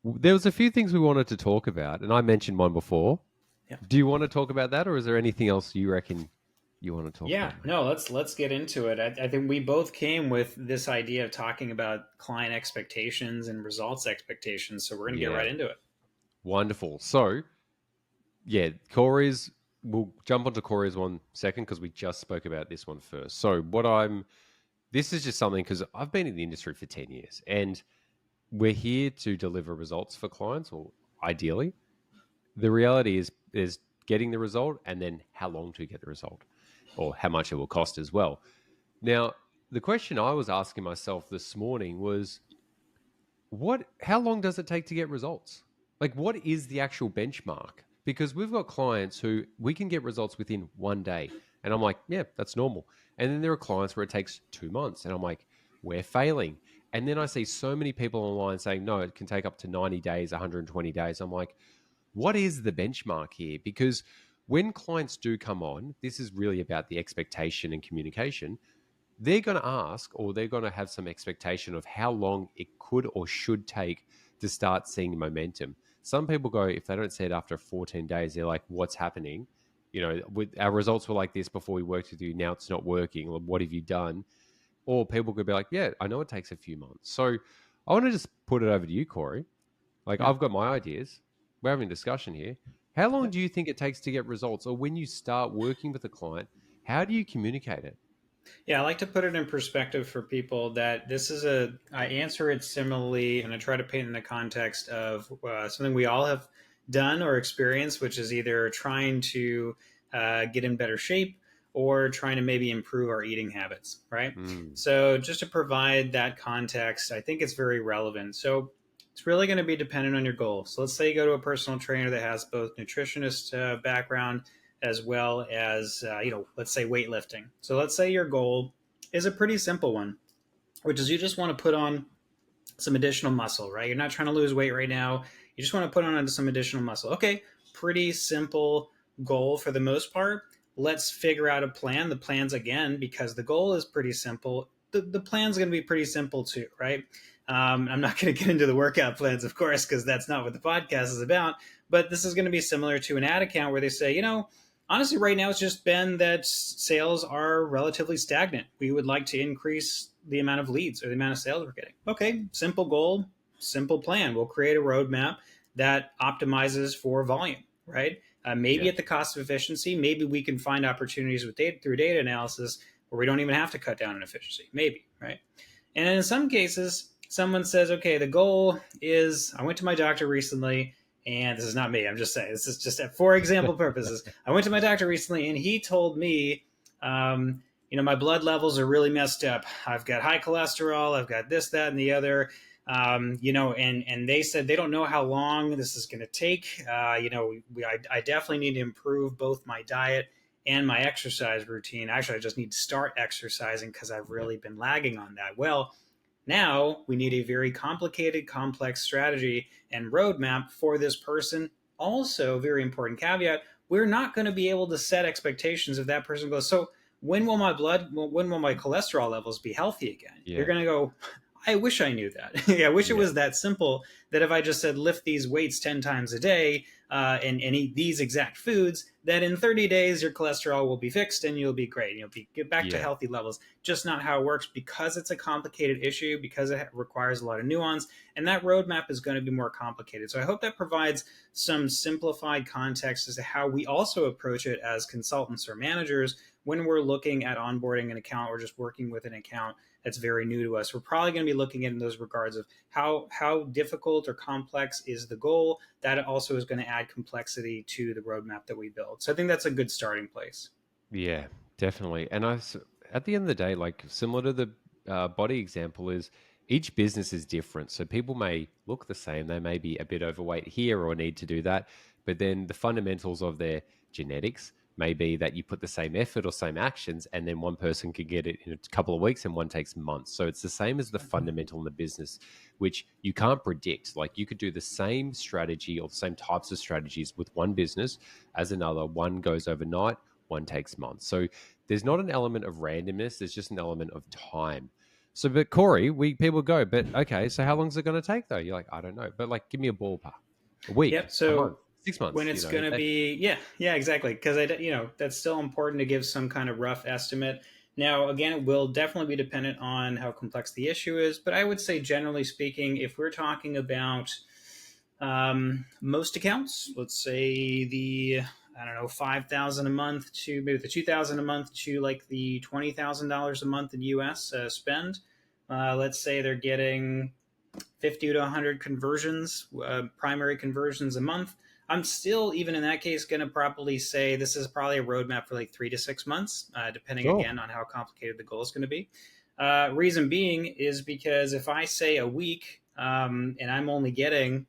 There was a few things we wanted to talk about, and I mentioned one before. Yeah. Do you want to talk about that, or is there anything else you reckon you want to talk Yeah, about? no, let's get into it. I think we both came with this idea of talking about client expectations and results expectations, so we're gonna get right Yeah, into it. wonderful. So, yeah, Corey's. We'll jump onto Corey's one second because we just spoke about this one first. So, this is just something because I've been in the industry for 10 years and we're here to deliver results for clients, or ideally. The reality is getting the result and then how long to get the result or how much it will cost as well. Now, the question I was asking myself this morning was how long does it take to get results? Like what is the actual benchmark? Because we've got clients who we can get results within 1 day. And I'm like, yeah, that's normal. And then there are clients where it takes 2 months. And I'm like, we're failing. And then I see so many people online saying, no, it can take up to 90 days, 120 days. I'm like, what is the benchmark here? Because when clients do come on, this is really about the expectation and communication. They're going to ask or they're going to have some expectation of how long it could or should take to start seeing momentum. Some people go, if they don't see it after 14 days, they're like, what's happening? Our results were like this before we worked with you. Now it's not working. What have you done? Or people could be like, yeah, I know it takes a few months. So I want to just put it over to you, Corey. Like Yeah. I've got my ideas. We're having a discussion here. How long Yeah. do you think it takes to get results? Or when you start working with a client, how do you communicate it? Yeah, I like to put it in perspective for people that I answer it similarly and I try to paint in the context of something we all have done or experienced, which is either trying to get in better shape or trying to maybe improve our eating habits, right? Mm, So, just to provide that context, I think it's very relevant. So, it's really going to be dependent on your goal. So, let's say you go to a personal trainer that has both nutritionist background as well as let's say weightlifting. So let's say your goal is a pretty simple one, which is you just want to put on some additional muscle, right? You're not trying to lose weight right now. You just want to put on some additional muscle. Okay, pretty simple goal for the most part. Let's figure out a plan. The plan's again, because the goal is pretty simple, the plan's going to be pretty simple too, right? I'm not going to get into the workout plans, of course, because that's not what the podcast is about. But this is going to be similar to an ad account where they say, honestly, right now it's just been that sales are relatively stagnant. We would like to increase the amount of leads or the amount of sales we're getting. Okay, simple goal, simple plan. We'll create a roadmap that optimizes for volume, right? Maybe yeah. at the cost of efficiency, maybe we can find opportunities with data through data analysis where we don't even have to cut down on efficiency. Maybe, right? And in some cases, someone says, okay, the goal is I went to my doctor recently, and this is not me, I'm just saying, this is just for example purposes. I went to my doctor recently, and he told me, my blood levels are really messed up. I've got high cholesterol, I've got this, that, and the other. And they said they don't know how long this is going to take. I definitely need to improve both my diet and my exercise routine. Actually, I just need to start exercising because I've Yeah. really been lagging on that. Well, now we need a very complicated, complex strategy and roadmap for this person. Also, very important caveat, we're not going to be able to set expectations if that person goes, so when will my cholesterol levels be healthy again? You're Yeah. going to go, I wish I knew that. I wish it Yeah. was that simple that if I just said lift these weights 10 times a day and eat these exact foods, that in 30 days your cholesterol will be fixed and you'll be great. Get back to Yeah. healthy levels. Just not how it works because it's a complicated issue, because it requires a lot of nuance, and that roadmap is going to be more complicated. So I hope that provides some simplified context as to how we also approach it as consultants or managers when we're looking at onboarding an account or just working with an account that's very new to us. We're probably going to be looking at in those regards of how difficult or complex is the goal. That also is going to add complexity to the roadmap that we build. So I think that's a good starting place. Yeah, definitely. At the end of the day, like similar to the body example, is each business is different. So people may look the same. They may be a bit overweight here or need to do that. But then the fundamentals of their genetics may be that you put the same effort or same actions, and then one person can get it in a couple of weeks and one takes months. So it's the same as the fundamental in the business, which you can't predict. Like you could do the same strategy or the same types of strategies with one business as another. One goes overnight, one takes months. So there's not an element of randomness, there's just an element of time. So, but Corey, we people go, but okay, so how long is it going to take though? You're like, I don't know, but like, give me a ballpark, a Yep. week, a month, So 6 months. when it's going to be, yeah, yeah, exactly. Because that's still important to give some kind of rough estimate. Now, again, it will definitely be dependent on how complex the issue is, but I would say, generally speaking, if we're talking about most accounts, let's say the, I don't know, 5,000 a month to maybe the 2,000 a month to like the $20,000 a month in US spend. Let's say they're getting 50 to 100 conversions, primary conversions a month. I'm still, even in that case, going to probably say this is probably a roadmap for like 3 to 6 months, depending Sure. again on how complicated the goal is going to be. Reason being is because if I say a week and I'm only getting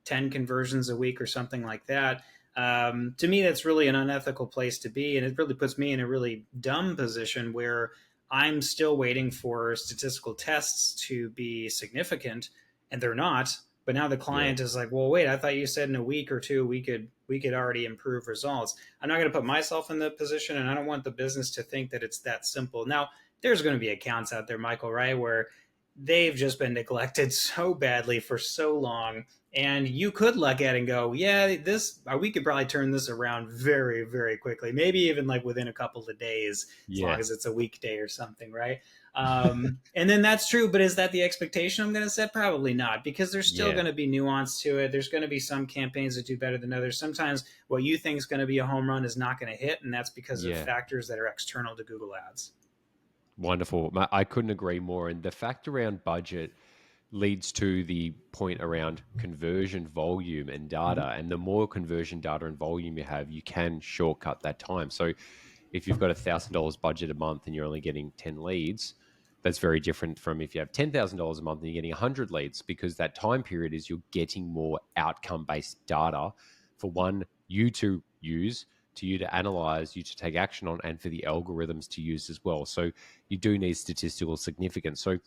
10 conversions a week or something like that, to me, that's really an unethical place to be. And it really puts me in a really dumb position where I'm still waiting for statistical tests to be significant, and they're not. But now the Yeah. client is like, well, wait, I thought you said in a week or two we could already improve results. I'm not going to put myself in the position, and I don't want the business to think that it's that simple. Now, there's going to be accounts out there, Michael, right, where they've just been neglected so badly for so long, and you could look at it and go, yeah, this we could probably turn this around very, very quickly, maybe even like within a couple of days, as long Yeah. as it's a weekday or something, right? And then that's true, but is that the expectation I'm going to set? Probably not, because there's still Yeah. going to be nuance to it. There's going to be some campaigns that do better than others. Sometimes what you think is going to be a home run is not going to hit, and that's because of Yeah. factors that are external to Google Ads. Wonderful. I couldn't agree more. And the fact around budget leads to the point around conversion volume and Mm-hmm. data. And the more conversion data and volume you have, you can shortcut that time. So if you've got $1,000 budget a month and you're only getting 10 leads, that's very different from if you have $10,000 a month and you're getting 100 leads, because that time period is you're getting more outcome based data for one, you to use, to you to analyze, you to take action on, and for the algorithms to use as well. So you do need statistical significance. So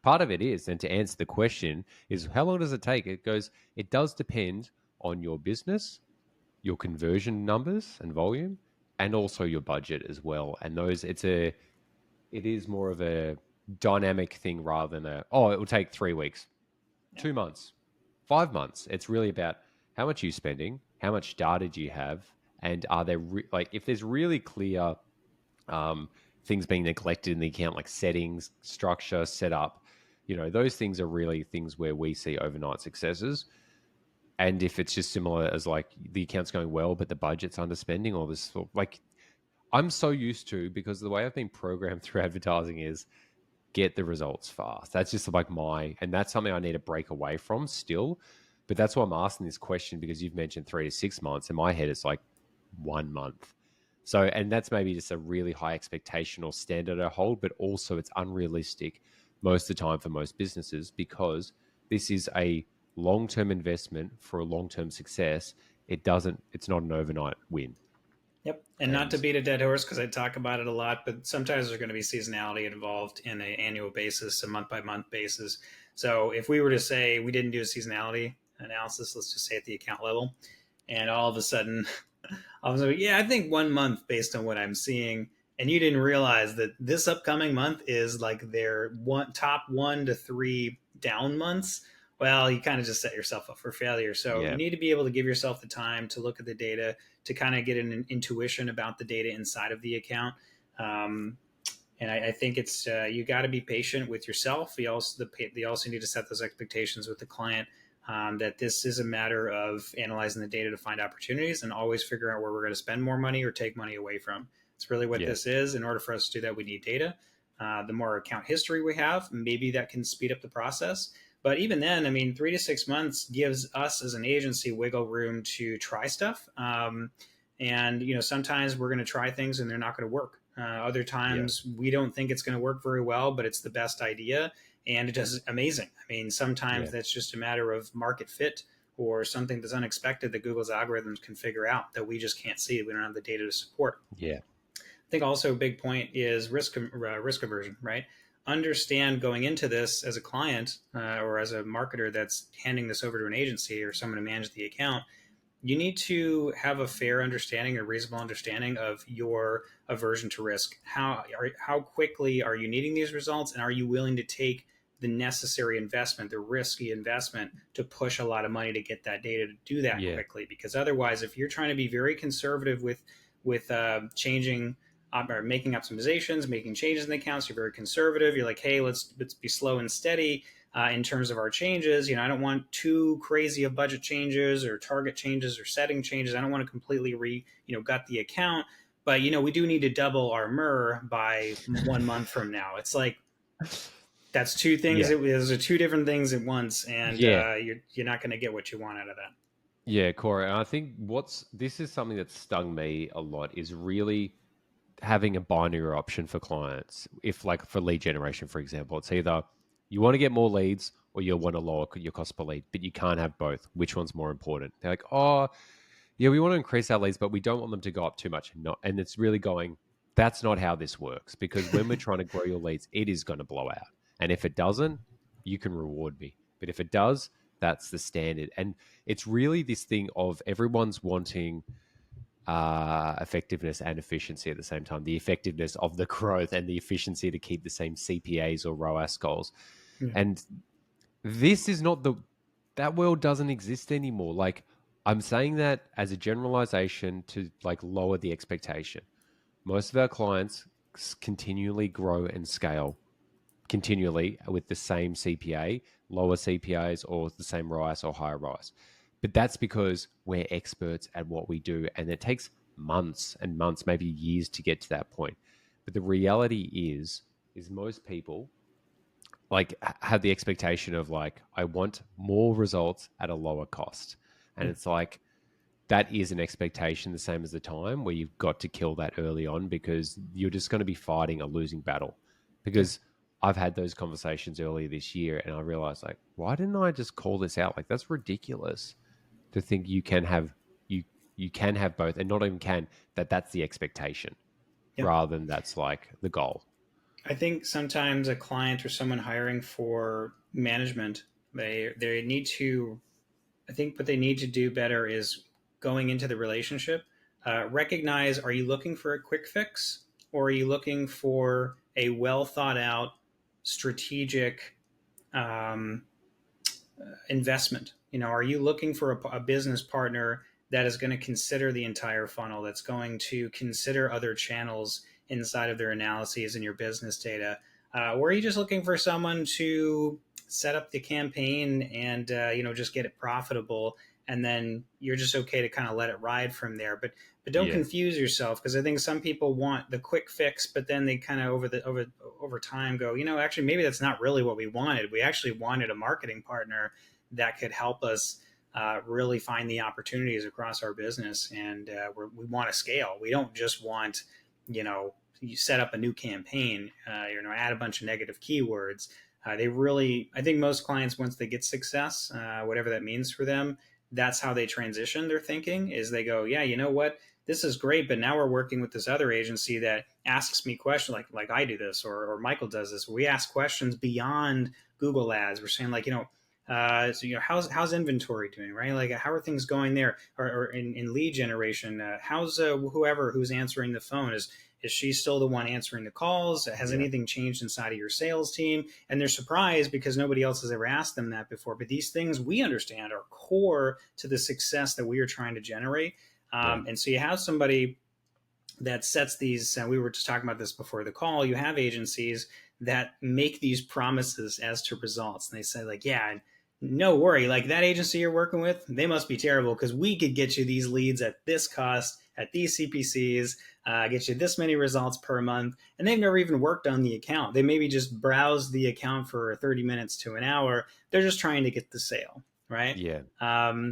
part of it is, and to answer the question, is how long does it take? It goes, it does depend on your business, your conversion numbers and volume, and also your budget as well. And those, it is more of a dynamic thing rather than it will take 3 weeks, Yeah. 2 months, 5 months. It's really about how much are you spending, how much data do you have, and are there like if there's really clear um, things being neglected in the account, like settings, structure, setup. Those things are really things where we see overnight successes. And if it's just similar as like the account's going well, but the budget's underspending, or this, like I'm so used to, because the way I've been programmed through advertising is get the results fast. That's just like and that's something I need to break away from still. But that's why I'm asking this question, because you've mentioned 3 to 6 months. In my head, it's like 1 month. So, and that's maybe just a really high expectation or standard I hold, but also it's unrealistic most of the time for most businesses, because this is a long term investment for a long term success. It's not an overnight win. Yep. And not to And beat a dead horse, because I talk about it a lot, but sometimes there's going to be seasonality involved in an annual basis, a month by month basis. So if we were to say we didn't do a seasonality analysis, let's just say at the account level, and all of a sudden, yeah, I think 1 month based on what I'm seeing, and you didn't realize that this upcoming month is like their top 1 to 3 down months. Well, you kind of just set yourself up for failure. So you yeah, need to be able to give yourself the time to look at the data, to kind of get an intuition about the data inside of the account. Um, and I think it's you got to be patient with yourself. You also need to set those expectations with the client, that this is a matter of analyzing the data to find opportunities and always figuring out where we're going to spend more money or take money away from. It's really what yeah, this is. In order for us to do that, we need data. The more account history we have, maybe that can speed up the process. But even then, I mean, 3 to 6 months gives us as an agency wiggle room to try stuff. And sometimes we're going to try things and they're not going to work. Other yeah, times we don't think it's going to work very well, but it's the best idea and it does amazing. I mean, sometimes yeah, that's just a matter of market fit or something that's unexpected that Google's algorithms can figure out that we just can't see. We don't have the data to support. yeah, I think also a big point is risk aversion, right? Understand going into this as a client or as a marketer that's handing this over to an agency or someone to manage the account, you need to have a fair understanding, a reasonable understanding of your aversion to risk. How quickly are you needing these results, and are you willing to take the necessary investment, the risky investment, to push a lot of money to get that data to do that Yeah. quickly? Because otherwise, if you're trying to be very conservative with changing or making optimizations, making changes in the accounts, you're very conservative. You're like, hey, let's be slow and steady in terms of our changes. I don't want too crazy of budget changes or target changes or setting changes. I don't want to completely gut the account. But we do need to double our MER by 1 month from now. It's like that's two things. Yeah. Those are two different things at once, and Yeah. you're not going to get what you want out of that. Yeah, Corey. And I think this is something that stung me a lot is really having a binary option for clients. If like for lead generation, for example, it's either you want to get more leads or you want to lower your cost per lead, but you can't have both. Which one's more important? They're like, oh, yeah, we want to increase our leads, but we don't want them to go up too much. No, and it's really going, that's not how this works because when we're trying to grow your leads, it is going to blow out. And if it doesn't, you can reward me. But if it does, that's the standard. And it's really this thing of everyone's wanting effectiveness and efficiency at the same time. The effectiveness of the growth and the efficiency to keep the same CPAs or ROAS goals. Yeah. And this is not that world doesn't exist anymore. Like I'm saying that as a generalization to like lower the expectation. Most of our clients continually grow and scale continually with the same CPA, lower CPAs, or the same ROAS or higher ROAS. But that's because we're experts at what we do, and it takes months and months, maybe years to get to that point. But the reality is most people like have the expectation of like I want more results at a lower cost, and Yeah. it's like that is an expectation the same as the time where you've got to kill that early on because you're just going to be fighting a losing battle. Yeah. Because I've had those conversations earlier this year and I realized like, why didn't I just call this out? Like that's ridiculous to think you you can have both and not even can that's the expectation Yeah. rather than that's like the goal. I think sometimes a client or someone hiring for management, they need to. I think what they need to do better is going into the relationship. Recognize: are you looking for a quick fix, or are you looking for a well thought out, strategic um, investment? Are you looking for a business partner that is going to consider the entire funnel, that's going to consider other channels inside of their analyses and your business data? Or are you just looking for someone to set up the campaign and just get it profitable, and then you're just okay to kind of let it ride from there? But don't Yeah. confuse yourself, because I think some people want the quick fix, but then they kind of over time go, actually maybe that's not really what we wanted. We actually wanted a marketing partner that could help us really find the opportunities across our business, and we want to scale. We don't just want, you set up a new campaign, add a bunch of negative keywords. I think most clients, once they get success, whatever that means for them, that's how they transition their thinking. Is they go, yeah, you know what, this is great, but now we're working with this other agency that asks me questions like I do this, or Michael does this. We ask questions beyond Google ads. We're saying like, so how's inventory doing, right? Like how are things going there, or in lead generation? How's whoever who's answering the phone, is she still the one answering the calls? Has Yeah. anything changed inside of your sales team? And they're surprised because nobody else has ever asked them that before. But these things we understand are core to the success that we are trying to generate. Yeah. And so you have somebody that sets these. We were just talking about this before the call. You have agencies that make these promises as to results, and they say like, yeah, no worry, like that agency you're working with, they must be terrible because we could get you these leads at this cost, at these CPCs, get you this many results per month. And they've never even worked on the account. They maybe just browse the account for 30 minutes to an hour. They're just trying to get the sale, right? Yeah.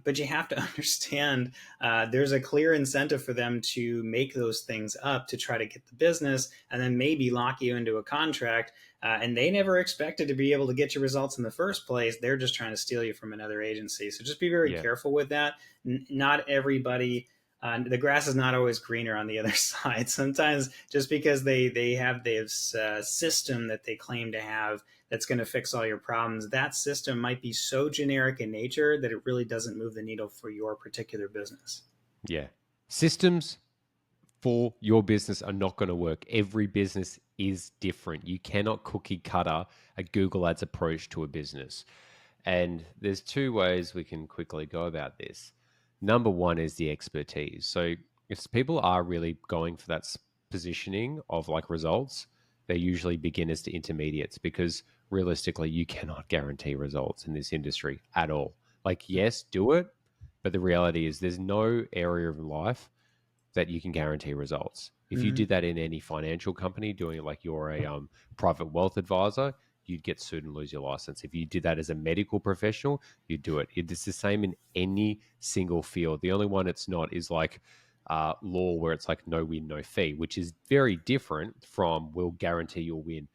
But you have to understand there's a clear incentive for them to make those things up to try to get the business, and then maybe lock you into a contract. And they never expected to be able to get your results in the first place. They're just trying to steal you from another agency. So just be very Yeah. careful with that. Not everybody. The grass is not always greener on the other side. Sometimes just because they have this system that they claim to have, that's going to fix all your problems. That system might be so generic in nature that it really doesn't move the needle for your particular business. Yeah. Systems for your business are not going to work. Every business is different. You cannot cookie cutter a Google Ads approach to a business. And there's two ways we can quickly go about this. Number one is the expertise. So if people are really going for that positioning of like results, they're usually beginners to intermediates because realistically, you cannot guarantee results in this industry at all. Like, yes, do it. But the reality is, there's no area of life that you can guarantee results. If you Mm-hmm. did that in any financial company, doing it like you're a private wealth advisor, you'd get sued and lose your license. If you did that as a medical professional, you'd do it. It's the same in any single field. The only one it's not is like law, where it's like no win, no fee, which is very different from we'll guarantee you'll win.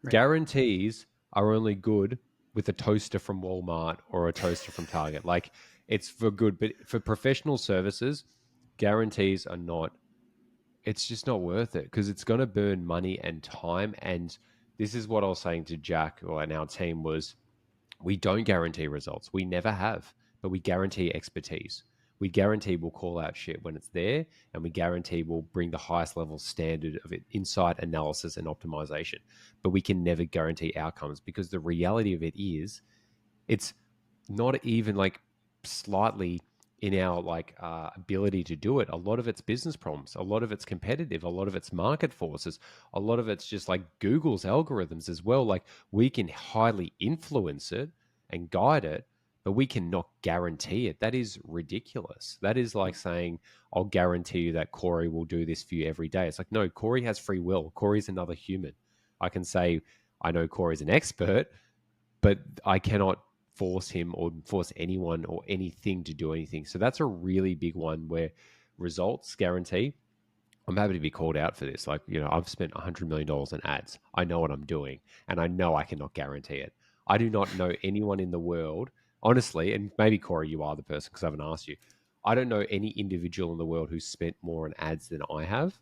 Right. Guarantees are only good with a toaster from Walmart or a toaster from Target. Like, it's for good, but for professional services, guarantees are not, it's just not worth it because it's going to burn money and time. And this is what I was saying to Jack or and our team was, we don't guarantee results. We never have, but we guarantee expertise. We guarantee we'll call out shit when it's there, and we guarantee we'll bring the highest level standard of insight, analysis, and optimization. But we can never guarantee outcomes because the reality of it is, it's not even like slightly in our like ability to do it. A lot of it's business problems, a lot of it's competitive, a lot of it's market forces, a lot of it's just like Google's algorithms as well. Like, we can highly influence it and guide it, but we cannot guarantee it. That is ridiculous. That is like saying, I'll guarantee you that Corey will do this for you every day. It's like, no, Corey has free will. Corey's another human. I can say I know Corey's an expert, but I cannot force him or force anyone or anything to do anything. So that's a really big one where results guarantee. I'm happy to be called out for this. Like, I've spent $100 million in ads. I know what I'm doing, and I know I cannot guarantee it. I do not know anyone in the world, honestly, and maybe Corey, you are the person because I haven't asked you. I don't know any individual in the world who's spent more on ads than I have.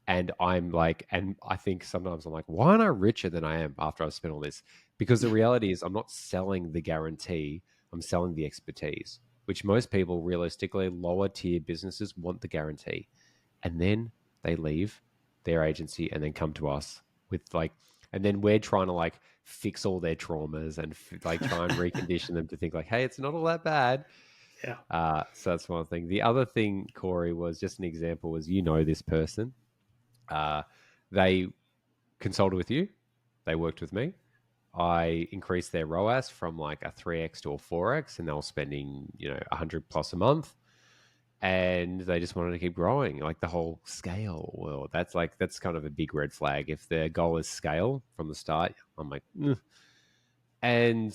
And I'm like, and I think sometimes I'm like, why aren't I richer than I am after I've spent all this? Because the reality is, I'm not selling the guarantee, I'm selling the expertise, which most people realistically, lower tier businesses want the guarantee. And then they leave their agency and then come to us with like, and then we're trying to like fix all their traumas and like try and recondition them to think like, hey, it's not all that bad. Yeah. So that's one thing. The other thing, Corey, was just an example was, this person, they consulted with you. They worked with me. I increased their ROAS from like a 3x to a 4x, and they were spending, 100 plus a month. And they just wanted to keep growing, like the whole scale world. That's kind of a big red flag. If their goal is scale from the start, I'm like, "Ugh." And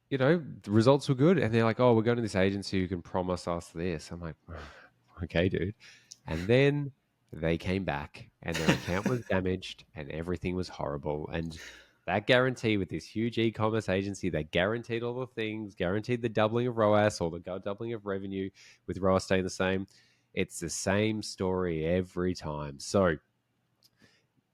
the results were good. And they're like, oh, we're going to this agency who can promise us this. I'm like, okay, dude. And then they came back and their account was damaged and everything was horrible. And that guarantee with this huge e-commerce agency, they guaranteed all the things, guaranteed the doubling of ROAS or the doubling of revenue with ROAS staying the same. It's the same story every time. So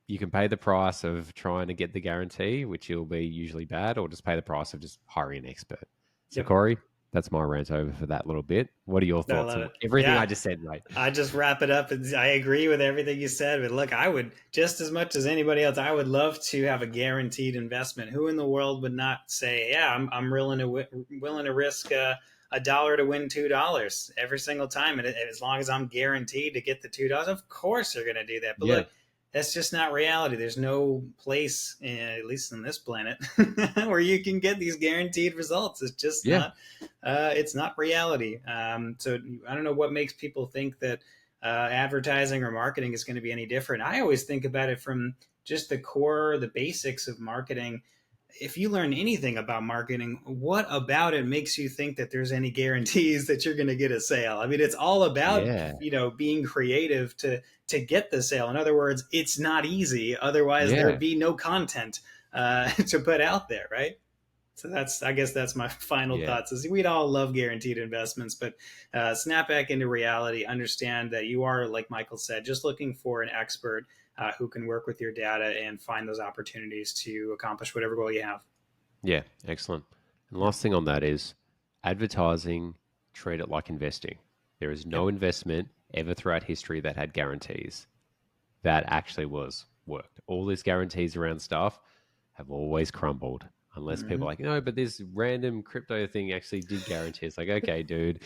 you can pay the price of trying to get the guarantee, which will be usually bad, or just pay the price of just hiring an expert. So, Yep. Corey, that's my rant over for that little bit. What are your I thoughts love on it. everything I Yeah. just said, mate? I just wrap it up, and I agree with everything you said. But look, I would just as much as anybody else, I would love to have a guaranteed investment. Who in the world would not say, "Yeah, I'm willing to risk a dollar to win $2 every single time," and as long as I'm guaranteed to get the $2, of course they're going to do that. But Yeah, look, that's just not reality. There's no place, at least on this planet, where you can get these guaranteed results. It's just yeah, not. It's not reality. So I don't know what makes people think that advertising or marketing is going to be any different. I always think about it from just the core, the basics of marketing. If you learn anything about marketing, what about it makes you think that there's any guarantees that you're going to get a sale? I mean, it's all about yeah, being creative to get the sale. In other words, it's not easy. Otherwise, yeah. there'd be no content to put out there, right? So I guess that's my final Yeah. thoughts. Is we'd all love guaranteed investments, but snap back into reality. Understand that you are, like Michael said, just looking for an expert who can work with your data and find those opportunities to accomplish whatever goal you have. Yeah. Excellent. And Yeah. last thing on that is advertising, treat it like investing. There is Yep. no investment ever throughout history that had guarantees that actually was worked. All these guarantees around stuff have always crumbled. Unless people Mm-hmm. are like, no, but this random crypto thing actually did guarantee. It's like, okay, dude,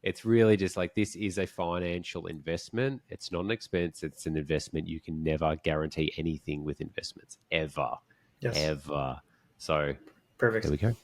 it's really just like this is a financial investment. It's not an expense, it's an investment. You can never guarantee anything with investments, ever, Yes. ever. So there Perfect. we go.